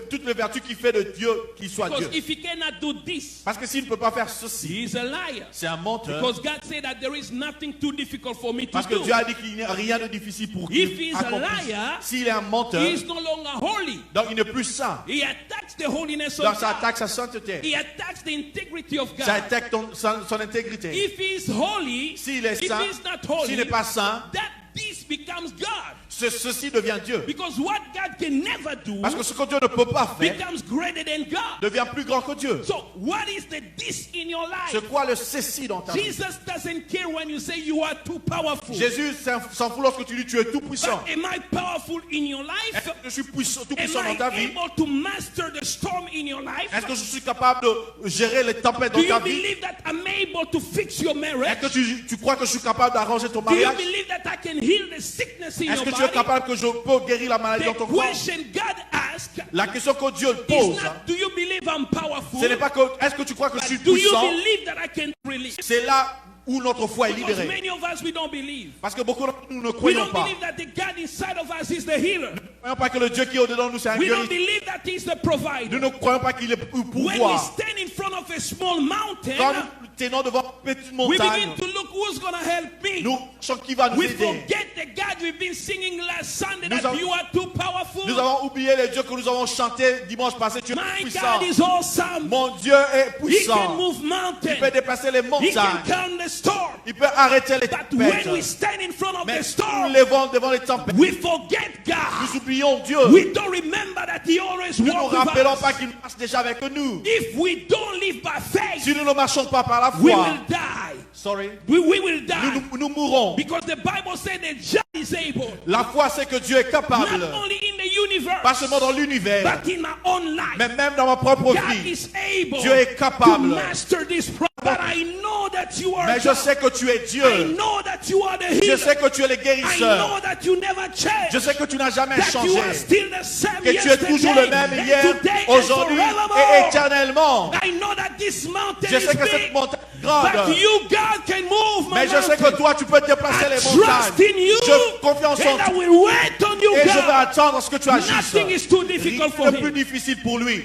toutes les vertus qu'il fait de Dieu, qu'il soit because Dieu. if he cannot do this, Parce que s'il ne peut pas faire ceci, he's a liar. c'est un menteur. Because God said that there is nothing too difficult for me to Parce que do. Dieu a dit qu'il n'y a rien de difficile pour If qu'il he's a accomplisse. liar, S'il est un menteur, He is no longer holy. donc il n'est plus saint. He attacks the holiness Donc of ça God. attaque sa sainteté. He attacks the integrity of Ça God. attaque son intégrité. If he is holy, S'il est if saint, he is not holy, s'il n'est pas saint, that this becomes God. ceci devient Dieu. Because what God can never do Parce que ce que Dieu ne peut pas faire becomes greater than God. devient plus grand que Dieu. So what is the this in your life? C'est quoi le ceci dans ta vie? Jesus doesn't care when you say you are too powerful. Jésus s'en fout lorsque tu dis tu es tout puissant. But am I powerful in your Est-ce life? que je suis tout Am puissant dans ta I vie? able to master the storm in your life? Est-ce que je suis capable de gérer les tempêtes Do dans you ta vie? believe that I'm able to fix your marriage? Est-ce que tu crois que je suis capable d'arranger ton Do you mariage? believe that I can heal the sickness in Est-ce your que tu es body? capable que je peux guérir la maladie dans The ton corps? question God asked La question que Dieu is pose, not, do you believe I'm powerful? ce n'est pas que est-ce que tu crois que je suis Do you puissant? believe that I can release? C'est là où notre foi est Because libérée. many of us, we don't believe. Parce que beaucoup d'entre nous ne We croyons don't pas. believe that the God inside of us is the healer. Nous ne croyons pas que le Dieu qui est au-dedans de nous, c'est un We don't guérisseur. believe that he's the Nous provider. ne croyons pas qu'il est pour When we pouvoir. stand in front of a small Quand mountain, nous tenons devant une petite we begin montagne, to look who's going to help me. nous cherchons qui va nous We aider. forget the God we've been singing last Sunday Nous that avons- you are too powerful. Nous avons oublié les dieux que nous avons chantés dimanche passé. Tu es My puissant. God is awesome. Mon Dieu est He can puissant. move Il mountains. peut déplacer les He can montagnes. calm the storm. Il peut arrêter les But when we tempêtes. stand in front of Mais the nous storm, levons devant les tempêtes. we forget Nous God. oublions Dieu. We don't remember that He always Nous ne nous walks with rappelons us. pas qu'il marche déjà avec nous. If we don't live by faith, Si nous ne marchons pas par la we foi, will die. sorry, We will die. nous mourrons. Because the Bible said that God is able, La foi, c'est que Dieu est capable, not only in the universe, pas seulement dans l'univers, but in my own life. mais même dans ma propre God vie. is able Dieu est to capable. master this problem. But I know that you are Mais je God. sais que tu es I Dieu. know that you are the Je healer. sais que tu es le I guérisseur. know that you never change. Je sais que tu n'as jamais That you are changé. still the same Que tu es toujours le même yesterday, hier, and today, and aujourd'hui et forevermore. éternellement. I know that this mountain Je sais is que cette big, montagne est grande. but you, God, can move my Mais je sais que mountain. toi, tu peux déplacer I les trust montagnes. in you, Je confiance en and I toi. will wait on you, Et je vais God. attendre ce que tu agisses. Nothing is too Rien difficult for n'est plus him. difficile pour lui.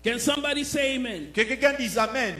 Can somebody say amen? Que quelqu'un dise Amen.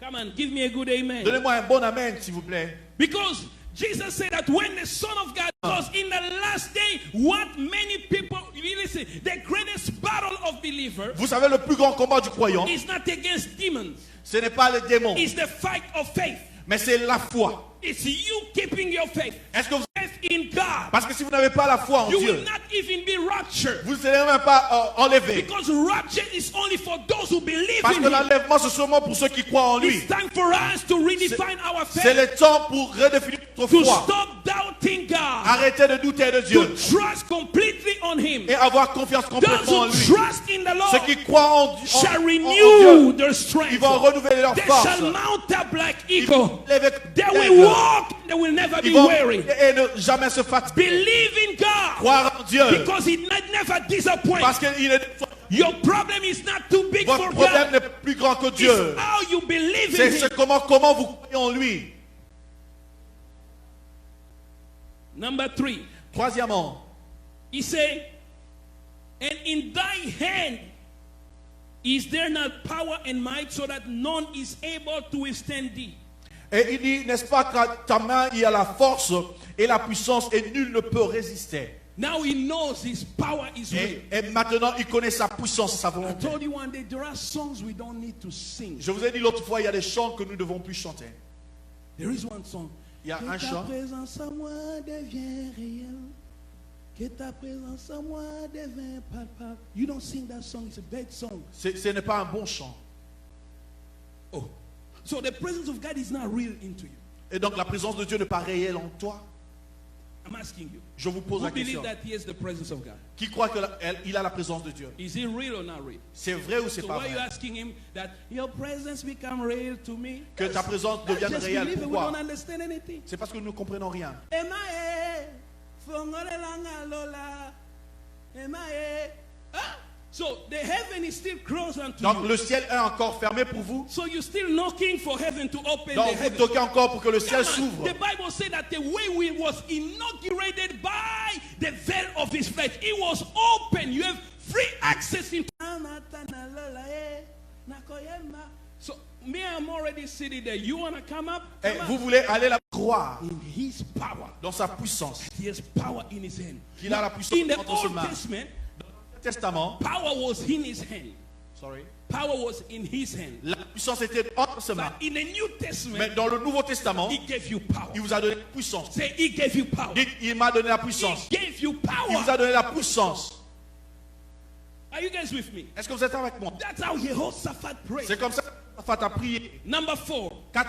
Come on, give me a good amen. Donnez-moi un bon Amen, s'il vous plaît. Because Jesus said that when the Son of God comes in the last day, what many people, listen, the greatest battle of believer Vous savez, le plus grand combat du croyant, is not against demons. ce n'est pas les démons, It's the fight of faith. mais c'est la foi. It's you keeping your faith. Est-ce que vous... Faith in God. Parce que si vous n'avez pas la foi en You Dieu, will not even be raptured. vous ne serez même pas enlevé. Because rapture is only for those who believe Parce in que Him. l'enlèvement, c'est seulement pour ceux qui croient en lui. It's time for us to redefine our C'est faith. le temps pour redéfinir notre To foi. stop doubting God. Arrêtez de douter de To Dieu trust completely on Him. et avoir confiance Those complètement en who lui. trust in the Ceux Lord qui croient en shall Dieu, renew their ils strength. vont renouveler leur They force. shall mount up like Ils vont eagle. lever They comme will l'aigle. walk. They will never be Ils vont weary. et ne jamais se fatiguer. Believe in God. Croire en Dieu. Because He never disappoints. Parce que Your problem is not too big votre for problème God. n'est plus grand que It's Dieu. how you believe in C'est Him. comment vous croyez en lui. Number 3. Troisièmement, He said, and in thy hand is there not power and might, so that none is able to withstand thee. et il dit, n'est-ce pas qu'à ta main il y a la force et la puissance et nul ne peut résister. Now he knows his power is real. Et maintenant il connaît sa puissance et sa I volonté. told you one day there are songs we don't need to sing. Je vous ai dit l'autre fois, il y a des chants que nous ne devons plus chanter. There is one song. Il y a un Que ta chant. présence en moi devient réelle. Que ta présence en moi devient palpable. You don't sing that song. It's a bad song. Ce n'est pas un bon chant. Oh. So the presence of God is not real into you. Et donc la présence de Dieu n'est pas réelle en toi. I'm asking you. Je vous pose Who la believes question. that he has the presence of God? Qui croit qu'il a la présence de Dieu? Is he real or not real? C'est vrai ou c'est So pas why are you vrai? asking him that your presence become real to me? Que ta présence That's devienne just réelle. belief and we Pourquoi? don't understand anything. C'est parce que nous ne comprenons rien. So the heaven is still closed unto Donc you. le ciel est encore fermé pour vous. So you're still knocking for heaven to open Donc the vous heaven. toquez encore pour que le ciel Come on. s'ouvre. The Bible said that the way we was inaugurated by the veil of his flesh. It was open. You have free access into. So me, I'm already sitting there. You want to come up? Et Come vous up. voulez aller la croire In his power. dans sa puissance. He has power in his hand. Qu'il a la puissance In the entre ses Old mains. Testament, Le Testament, power was in his hand. sorry, Power was in his hand. la puissance était entre ses mains. But in the New Mais Testament, dans le Nouveau Testament, he gave you power. il vous a donné la puissance. Say, he gave you power. Dites, il m'a donné la He puissance. gave you Il vous a power. donné la puissance. Are you guys with me? Est-ce que vous êtes avec moi? That's how Jehoshaphat prayed. C'est comme ça que Saphat a prié. Number 4. 4.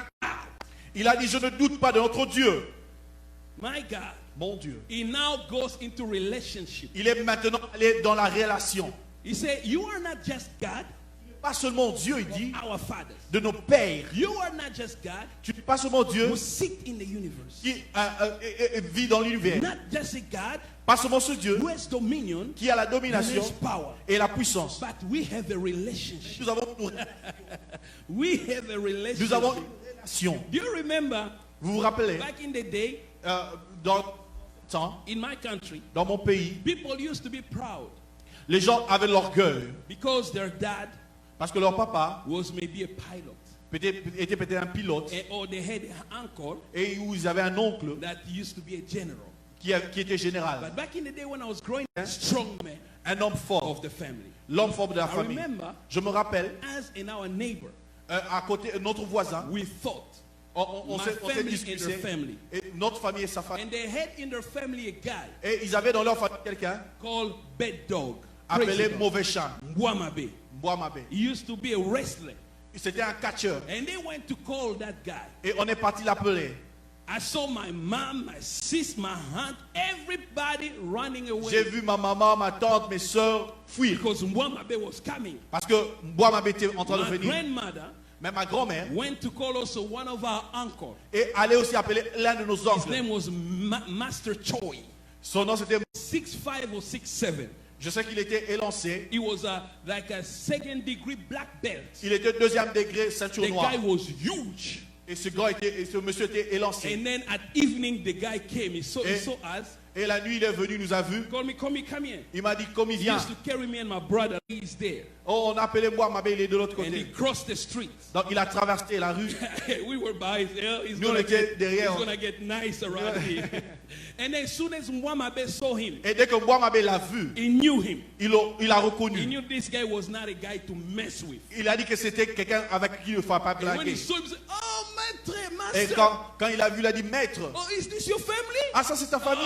Il a dit, je ne doute pas de notre Dieu. My God. Mon Dieu. He now goes into relationship. Il est maintenant allé dans la relation. He said, you are not just God, Pas seulement Dieu, il dit, our fathers. de nos pères. You are not just God Tu n'es pas seulement Dieu who sit in the universe. qui vit dans l'univers. Not just a God Pas seulement ce Dieu who has dominion qui a la and domination has power. et la puissance. But we have a relationship. Nous avons, We have a nous relationship. avons une relation. Do you remember Vous vous rappelez, back in the day dans le temps, in my country, dans mon pays, people used to be proud les gens avaient l'orgueil because their dad parce que leur papa was maybe a pilot était peut-être un pilote or they had an uncle et où ils avaient un oncle that used to be a general. qui était général, But back in the day when I was growing up, strong man un homme fort, of the family. l'homme fort de la I famille. remember Je me rappelle, as in our neighbor, à côté, notre voisin, we thought, on my s'est family and their discuté, family. et notre famille et sa famille, And they had in their family a guy et ils avaient dans leur famille quelqu'un called Bed Dog, appelé crazy dog, Mauvais Chat, Mwamabe. Mbouamabe. He used to be a wrestler. C'était un catcheur. And they went to call that guy. Et on est parti l'appeler. I saw my mom, my sis, my aunt, everybody running away J'ai vu ma maman, ma tante, mes soeurs fuir. because Mwamabe was coming. Parce que Mbouamabe était en train de My venir. grandmother Mais ma grand-mère went to call also one of our uncles. est allée aussi appeler l'un de nos His oncles. name was Master Choi. Son nom c'était, 6'5" or 6'7". je sais qu'il était élancé. He was like a second degree black belt. Il était deuxième degré ceinture The noire. guy was huge. Et ce monsieur était élancé. And then at evening, the guy came. He saw us. Et la nuit, il est venu, il nous a vus. Called me, come here. Il m'a dit, comme il He vient. used to carry me and my brother. He's there. Oh, on a appelé Mbouamabe, il est de l'autre And he côté. crossed the street. Donc il a traversé la rue. We were by his ear. He's Nous, on gonna était derrière. he's gonna get nice around here. And then as soon as Mwamabe saw him, Et dès que Mbouamabe l'a vu, he knew him. il a He reconnu. knew this guy was not a guy to mess with. Il a dit que c'était quelqu'un avec qui il ne faut pas And when he blaguer. saw him, he said, "Oh, maître, Et master. quand il a vu, il a dit, maître, Oh, is this your family?" ah ça c'est ta famille?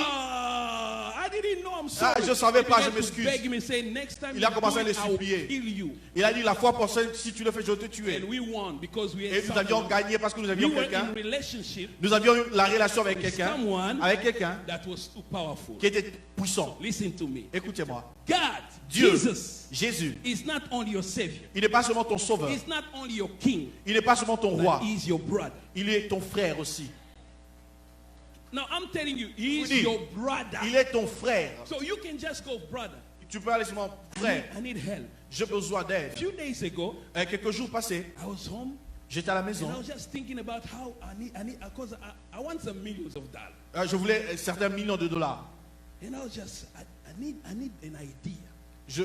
I didn't know. I'm sorry. Ah, je savais pas, He je began to m'excuse. beg him and say, next time Il a you commencé à do les it, I will supplier. kill you. Il a dit, la fois prochaine, si tu le fais, je vais te tuer. And we won because we had Et nous avions someone, gagné parce que nous we avions were quelqu'un. in relationship Nous avions eu la relation avec with quelqu'un. someone Avec quelqu'un that was too powerful. qui était puissant. Listen to me. Écoutez-moi. God, Dieu, Jesus, Jésus, is not only your savior. il n'est pas seulement ton sauveur. He's not only your king, Il n'est pas seulement ton but roi. he's your brother. Il est ton frère aussi. Now I'm telling you, he's Oui. your brother. Il est ton frère. So you can just go, brother. Tu peux aller seulement, frère, I need help. j'ai besoin A d'aide. few days ago, Quelques jours passés, I was home. j'étais à la And maison. I was just thinking about how because I want some millions of dollars. Je voulais certains millions de dollars. And I was just, I need an idea. Je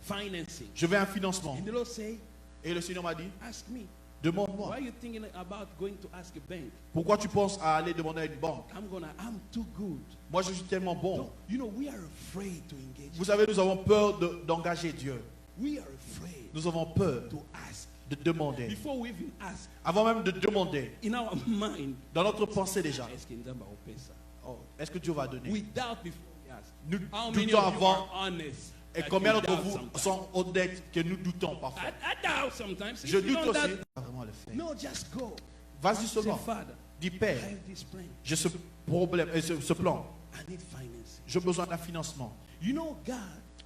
Financing. veux un financement. And the Lord say, Et le Seigneur m'a dit, ask me. Why demande-moi. are you thinking about going to ask a bank? Pourquoi tu penses à aller demander à une banque? I'm too good. Moi, je suis tellement bon. No, you know, we are afraid to engage. Vous savez, nous avons peur d'engager Dieu. We are afraid Nous avons peur to ask. de demander. Before we even ask, Avant même de demander, in our mind, dans notre pensée déjà, asking them about pesa. oh, est-ce que Dieu va donner? We doubt before we ask. Nous How many doutons of you avant. are honest? Et that combien you d'entre doubt vous sometimes? sont honnêtes que nous doutons parfois? I doubt sometimes. Je If you doute don't aussi. doubt, Pas vraiment le faire. no, just go. Vas-y Say, seulement. Father, Dis I Père, have this plan. j'ai ce problème, ce plan. I need financing. J'ai besoin d'un financement. You know, God,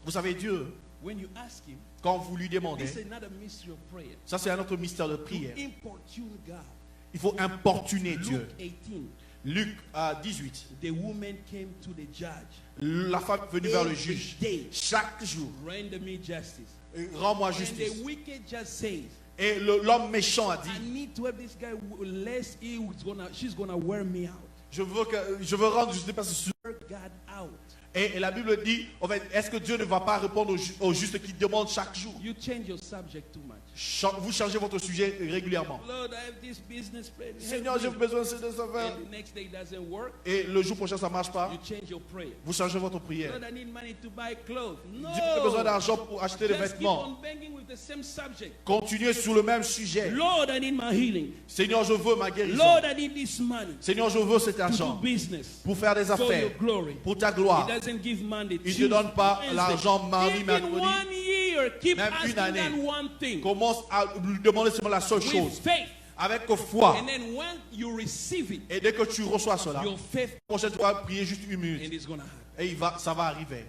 Vous savez, Dieu, when you ask Him, quand vous lui demandez, it's another mystery of prayer. ça c'est un autre mystère de You prière. importune God. Il faut importuner Luke Dieu. 18, Luc 18. the woman came to the judge. La femme est venue vers le Every juge. day, Chaque jour, render me justice. rends-moi And justice. the wicked just says, Et l'homme méchant a I dit, need to have this guy, lest she's gonna wear me out. je veux rendre justice parce que Work God out. et la Bible dit, en fait, est-ce que Dieu ne va pas répondre aux justes qui demandent chaque jour? You change your subject too much. Vous changez votre sujet régulièrement. Lord, I have this business plan. Help Seigneur, j'ai me. besoin de cette affaire. And the next day it doesn't work. Et le jour prochain, ça ne marche pas. You change your prayer. Vous changez votre prière. Lord, I need money to buy clothes. No. Dieu a besoin d'argent pour acheter des Just keep vêtements. on banging with the same subject. Continuez sur le même sujet. Lord, I need my healing. Seigneur, je veux ma guérison. Lord, I need this money Seigneur, je veux cet to do argent business pour faire des for your affaires, glory. pour ta He gloire. doesn't give money. Il ne donne pas Tuesday, l'argent mardi, Wednesday. mercredi. Even 1 year, keep Même une asking année. that one thing Commence à lui demander seulement la seule with chose, faith. avec foi. And then when you receive it, Et dès que tu reçois cela, your faith, prochaine tu vas prier juste une and minute. it's going to happen. Et ça va arriver.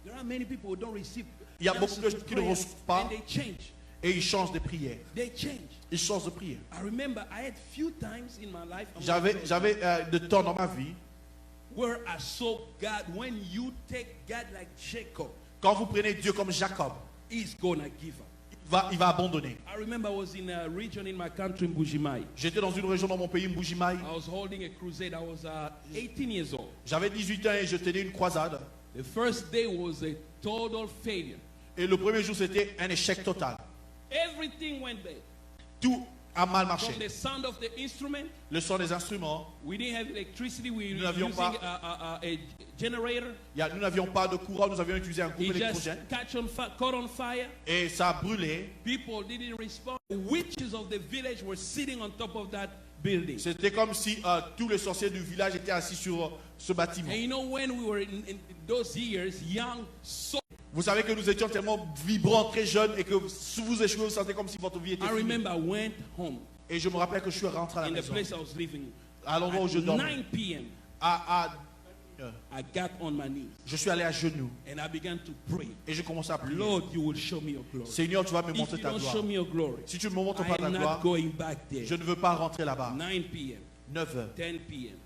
There are many people who don't receive Il y a the beaucoup answers de to gens qui ne prayer, reçoivent pas. and they change. Et ils changent de prière. They change. Ils changent de prière. I remember I had few times in my life J'avais de temps dans ma vie, where I saw God. When you take God like Jacob, quand vous prenez Dieu comme Jacob, He's gonna give up. il va abandonner. I remember I was in a region in my country, Mbujimai. J'étais dans une région dans mon pays, Mbujimai. I was holding a crusade. I was 18 years old. J'avais 18 ans et je tenais une croisade. The first day was a total failure. Et le premier jour, c'était un échec total. Everything went bad. Tout a mal From marché. the sound of the instrument, Le son des instruments, we didn't have electricity. We Nous were n'avions using pas- a generator. nous n'avions pas de courant, nous avions utilisé un groupe It just électrogène. caught on fire. Et ça a brûlé. People didn't respond. The witches of the village were sitting on top of that building. C'était comme si tous les sorciers du village étaient assis sur ce bâtiment. And you know, when we were in those years, young, so Vous savez que nous étions tellement vibrants, très jeunes, et que si vous échouez, vous sentez comme si votre vie était I finie. remember I went home Et je me rappelle que je suis rentré à la in the maison, place I was living. à l'endroit où je At dormais. 9 p.m., I got on my knees Je suis allé à genoux and I began to pray. et je commençais à prier. Lord, you will show me your glory. Seigneur, tu vas me If montrer you ta don't gloire. show me your glory, Si tu ne me montres I pas ta am gloire, not going back there. je ne veux pas rentrer là-bas. 9 p.m., 9h, 10 p.m.,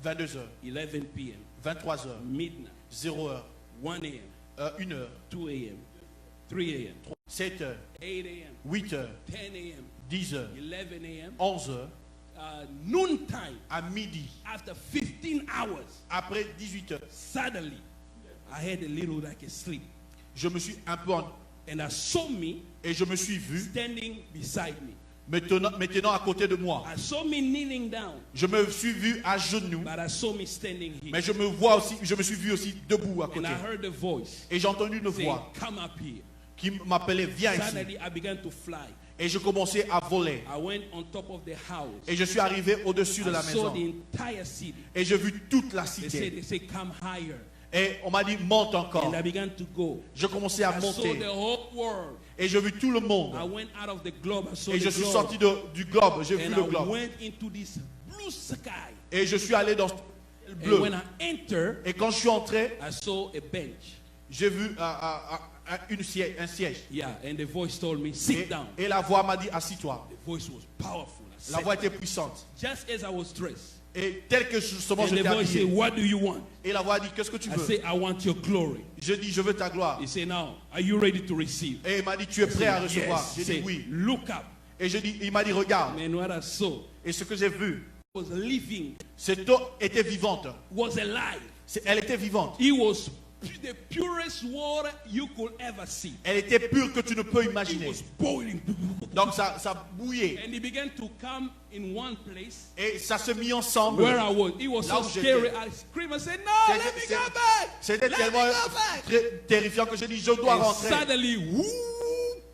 22h, 11 p.m., 23h, midnight, 0h, 1 a.m., 1h, 2 a.m., 3 a.m., 7h, 8 a.m., 8h, 10 a.m., 10h, 11 a.m., 11h, noontime, à midi, after 15 hours, après 18h. suddenly, I had a little like a sleep. Je me suis un peu And I saw me et je me suis vu standing beside me. me tenant à côté de moi. I saw me kneeling down, Je me suis vu à genoux, but I saw me standing here. mais je me suis vu aussi debout à And côté. I heard a voice Et j'ai entendu une saying, voix come up here. qui m'appelait, viens ici. Suddenly, I began to fly. Et je commençais à voler. I went on top of the house. Et je suis arrivé au-dessus de I la saw maison. the entire city. Et j'ai vu toute la They cité. say, come higher. Et on m'a dit, monte encore. And I began to go. Je commençais à I saw monter. the whole world. Et j'ai vu tout le monde. I went out of the globe. I saw Et je the suis globe. sorti du globe. J'ai vu And le I globe. went into this blue sky. Et je suis allé dans le And bleu. when I entered, Et quand je suis entré, I saw a bench. j'ai vu un siège. Yeah, and the voice told me, sit down. Et la voix m'a dit, assis-toi. The voice was powerful. I La sat voix down. était puissante. Just as I was dressed. Et tel que justement And je the t'ai voice said, habillé. what do you want? Et la voix a dit, qu'est-ce que tu I veux? said, I want your glory. Je dis, je veux ta gloire. He said, now, are you ready to receive? Et il m'a dit, tu es prêt à recevoir? Yes. J'ai He dit said, oui. look up. Et il m'a dit, regarde. And what I saw Et ce que j'ai vu, was living, cette eau était vivante. was alive. Elle était vivante. It was the purest water you could ever see. Elle était pure que tu ne peux It imaginer. was boiling. Donc ça bouillait. And it began to come in one place Et ça se mit ensemble. where I was. It was Là so où scary. j'étais. I screamed and said, no, let me go back. C'était Let me tellement go back. très terrifiant que j'ai dit, je dois And rentrer. suddenly, whoo,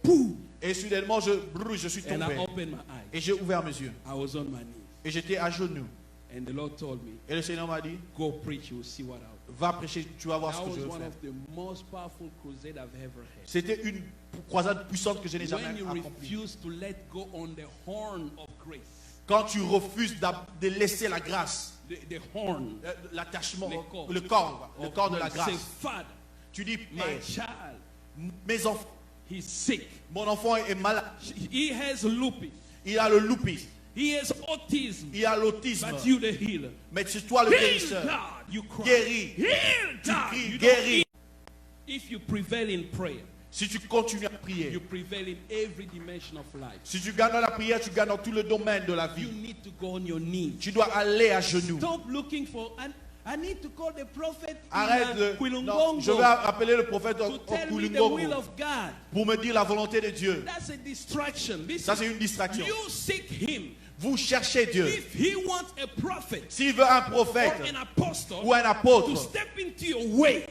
poo. Et soudainement, je suis And I tombé. opened my eyes. Et j'ai ouvert mes yeux. I was on my knees. Et j'étais à genoux. And the Lord told me, Et le Seigneur m'a dit, go preach, you'll see what I'll do. va prêcher, tu vas voir That ce que was je veux one faire. of the most powerful crusades I've ever had. C'était une croisade puissante que je n'ai jamais When you accomplie. refuse to let go on the horn of grace. Quand tu refuses de laisser la grâce, the horn, l'attachement, le le corps de la say, grâce, Father, tu dis, my Père, child, mes enfants, he's sick. mon enfant est malade, He has lupus. il a le lupus, He has autism. il a l'autisme, But you, the healer. mais c'est toi le Heal, guérisseur. God, you cry. Guéris. Heal, Tu God, cries, you don't guéris. heal. If you prevail in prayer, Si tu continues à you prier, prevail in every dimension of life. si tu gagnes dans la prière, tu gagnes dans tout le domaine de la You vie. need to go on your knees. Tu dois aller à genoux. Stop looking for. I need to call the prophet Arrête de... in Non, je vais Kwilungongo appeler le prophète to tell me the will Okulungongo of God. pour me dire la volonté de Dieu. That's a distraction. Ça, c'est une distraction. You seek him. Vous cherchez Dieu. If he wants a prophet S'il veut un or prophète an apostle ou un to apôtre step into your way,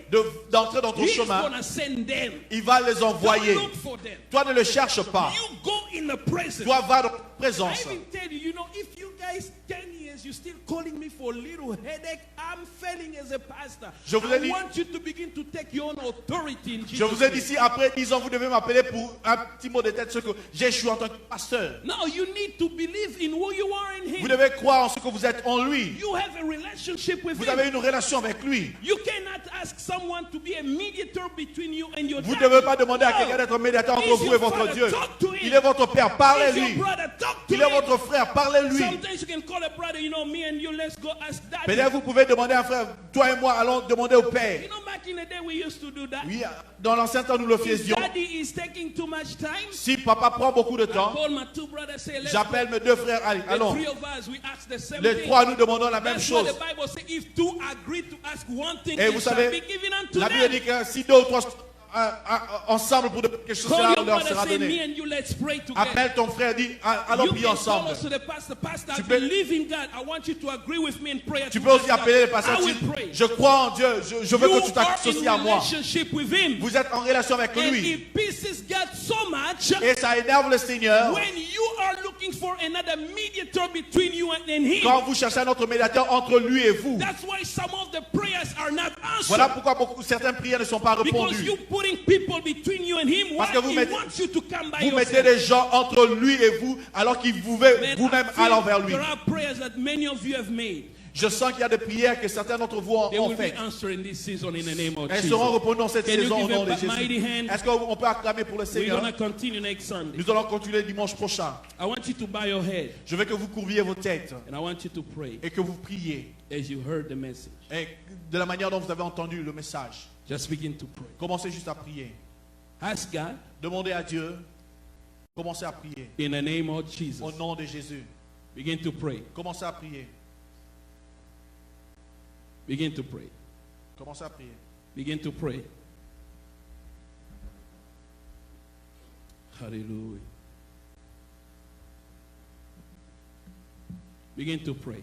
d'entrer dans ton he's chemin, gonna send them. il va les envoyer. Don't look for them. Toi, ne le cherche pas. You go in the presence. Toi, va dans la I présence. even tell you, you know, if you guys 10 years you still calling me for a little headache, I'm failing as a pastor. Je vous ai I dit- want you to begin to take your own authority in Jesus' Je vous ai dit, name. si après 10 ans, vous devez m'appeler pour un petit mot de tête, ce que j'échoue en tant que pasteur. Now you need to believe in who you are in Vous Him. devez croire en ce que vous êtes en lui. You have a relationship with Vous Him. avez une relation avec lui. You cannot ask someone to be a mediator between you and your Vous ne daddy. devez pas demander à No. quelqu'un d'être médiateur entre He's vous your et votre father. Dieu. Talk to him. Il est votre père, He's parlez-lui. your brother. Talk to Il est him. votre frère, parlez-lui. Sometimes you can call a brother, you know, me and you, let's go ask daddy. Peut-être vous pouvez demander à un frère, toi et moi, allons demander au père. You know, back in the day we used to do that. Oui, dans l'ancien temps, nous le If faisions. daddy is taking too much time, Si papa prend beaucoup de temps, call my two brothers, say, let's j'appelle mes deux frères, allez, go. The allons. three of us, we ask the same Les thing. trois, nous demandons la même That's why chose. the Bible says, if two agree to ask one thing, Et it vous shall savez, be given unto la Bible them. dit que si deux ou trois ensemble pour quelque chose, Call cela your leur brother, sera say, me donné. and you, let's pray together. Appelle ton frère, dis, allons You prier can call ensemble. us to the pastor. Pastor, I Tu peux- believe in God. I want you to agree with me in prayer. Tu to peux aussi ask God. appeler le pasteur, I dis, will pray. je crois en Dieu, je veux que You tu are t'associes in à moi. relationship with Him. Vous êtes en relation avec And lui. it pisses God so much Et ça énerve le Seigneur when you are looking for another mediator between you and Him. quand vous cherchez un autre médiateur entre lui et vous. That's why some of the prayers are not Voilà answered. pourquoi certaines prières ne sont pas Because répondues. you putting people between you and Him. Parce Why que vous He mettez- wants you to come by Vous mettez yourself. des gens entre lui et vous alors qu'il pouvait Man, vous-même I feel aller vers lui. there are prayers that many of you have made. Je sens qu'il y a des prières que certains d'entre vous They ont will be faites. answered in this season in the name of Elles Jesus. seront répondues dans cette Can you saison au give nom de a mighty Jésus. hand? Est-ce qu'on peut acclamer pour le We're Seigneur? going to continue next Sunday. Nous allons continuer dimanche prochain. I want you to bow your head Je veux que vous courbiez vos têtes and I want you to pray et que vous priez. as you heard the message. Et de la manière dont vous avez entendu le message. Just begin to pray. Commencez juste à prier. Ask God Demandez à Dieu. Commencez à prier. in the name of Jesus. Au nom de Jésus. Begin to pray. Commencez à prier. Begin to pray. Commencez à prier. Begin to pray. Hallelujah. Begin to pray.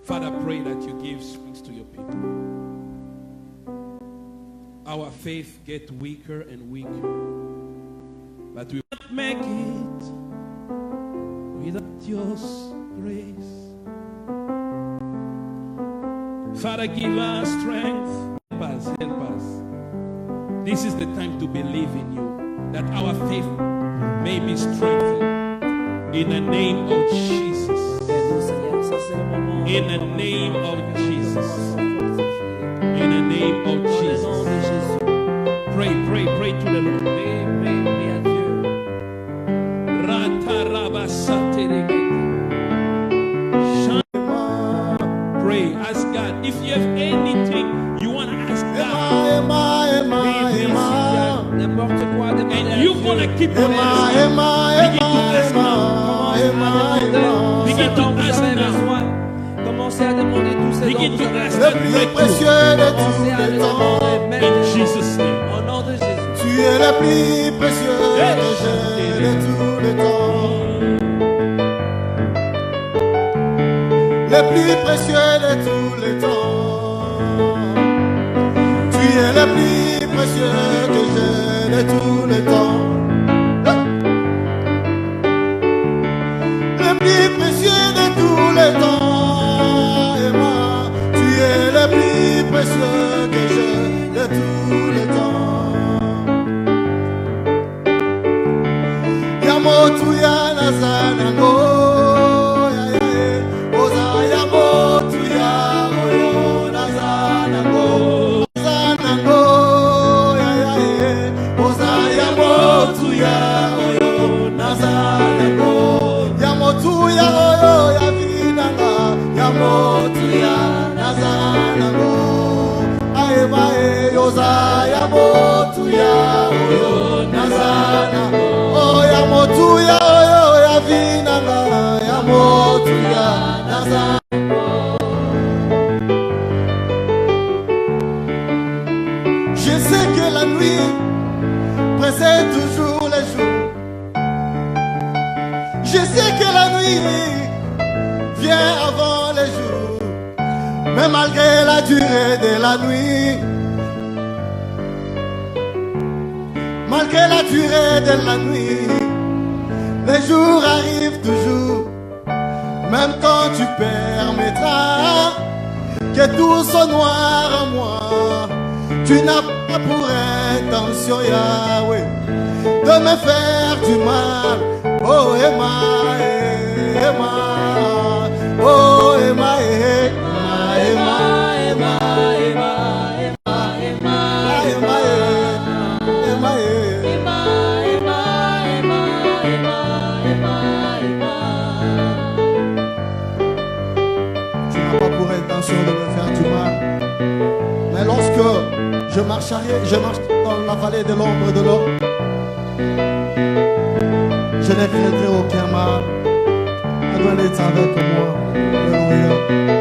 Father, pray that you give strength to your people. Our faith gets weaker and weaker, but we will not make it without your grace. Father, give us strength. Help us, help us. This is the time to believe in you, that our faith may be strengthened in the name of Jesus. In the name of Jesus. In the name of Jesus. Pray, pray, pray to the Lord. Pray, ask God. If you have anything you want to ask God, N'importe quoi, demandez and à you're Dieu. going to keep on asking, begin to ask now. Begin to ask now. Commencez à demander tout ce dont Begin vous to avez ask besoin. that plus breakthrough précieux de Commencez tous à les le temps. demander in maintenant. Jesus' name. Au nom de Jésus. Tu es le plus précieux que j'ai de tous les temps. Le plus précieux de tous les temps. Tu es le plus précieux que j'ai de tous les temps. Le plus précieux de tous les temps. Et moi, tu es le plus précieux que j'ai de tous les temps. Oza ya motu ya oyo nazana. Oh ya motu ya oyo ya vinanga. Ya motu ya nazana. Je sais que la nuit précède toujours les jours. Je sais que la nuit vient avant les jours. Mais malgré la durée de la nuit, malgré la durée de la nuit, les jours arrivent toujours. Même quand tu permettras que tout soit noir en moi, tu n'as pas pour intention, Yahweh, de me faire du mal. Oh Emma, Emma, oh Emma, Emma, Emma, Emma, Emma, Emma, Emma, Emma, tu n'as pas pour intention de me faire du mal. Mais lorsque je marche dans la vallée de l'ombre de l'eau, je ne craindrai aucun mal. Adonai est avec moi. Alléluia.